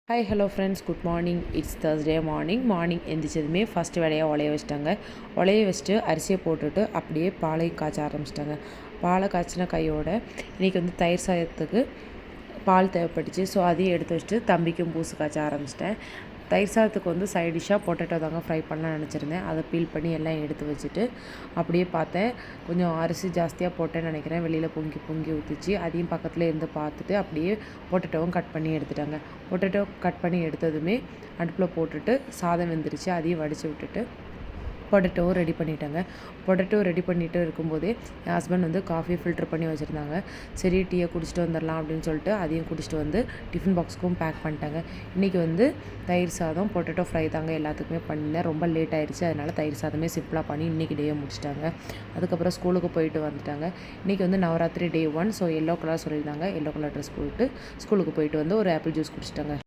Hi hello friends, good morning. It's Thursday morning எந்திரிச்சதுமே first வேலையாக உலைய வச்சுட்டாங்க. உலைய வச்சுட்டு அரிசியை போட்டுட்டு அப்படியே பாலை காய்ச்ச ஆரம்பிச்சிட்டாங்க. பாலை காய்ச்சின கையோட இன்றைக்கி தயிர் சாதத்துக்கு பால் தேவைப்பட்டுச்சு. ஸோ அதையும் எடுத்து வச்சுட்டு தம்பிக்கும் பூசு காய்ச்ச ஆரம்பிச்சிட்டேன். தயிர் சாதத்துக்கு சைட் டிஷ்ஷாக பொட்டேட்டோ தாங்க ஃப்ரை பண்ணலாம்னு நினச்சிருந்தேன். அதை பீல் பண்ணி எல்லாம் எடுத்து வச்சுட்டு அப்படியே பார்த்தேன். கொஞ்சம் அரிசி ஜாஸ்தியாக போட்டேன்னு நினைக்கிறேன். வெளியில் பொங்கி ஊற்றிச்சு. அதையும் பக்கத்தில் இருந்து பார்த்துட்டு அப்படியே பொட்டேட்டோவும் கட் பண்ணி எடுத்துட்டாங்க. பொட்டேட்டோ கட் பண்ணி எடுத்ததுமே அடுப்பில் போட்டுட்டு சாதம் வெந்துருச்சு. அதையும் வடித்து விட்டுட்டு பொட்டேட்டோவும் ரெடி பண்ணிட்டாங்க. பொட்டேட்டோ ரெடி பண்ணிட்டு இருக்கும்போதே என் ஹஸ்பண்ட் காஃபி ஃபில்டர் பண்ணி வச்சுருந்தாங்க. சரி, டீயை குடிச்சிட்டு வந்துடலாம் அப்படின்னு சொல்லிட்டு அதையும் குடிச்சிட்டு டிஃபன் பாக்ஸுக்கும் பேக் பண்ணிட்டாங்க. இன்றைக்கி தயிர் சாதம் பொட்டேட்டோ ஃப்ரை தாங்க எல்லாத்துக்குமே பண்ணேன். ரொம்ப லேட் ஆயிடுச்சு. அதனால் தயிர் சாதமே சிம்பிளாக பண்ணி இன்றைக்கி டேயை முடிச்சிட்டாங்க. அதுக்கப்புறம் ஸ்கூலுக்கு போயிட்டு வந்துட்டாங்க. இன்றைக்கி நவராத்திரி டே 1. ஸோ எல்லோ கலர் சொல்லியிருந்தாங்க. எல்லோ கலர் ட்ரெஸ் போட்டு ஸ்கூலுக்கு போயிட்டு ஒரு ஆப்பிள் ஜூஸ் குடிச்சிட்டாங்க.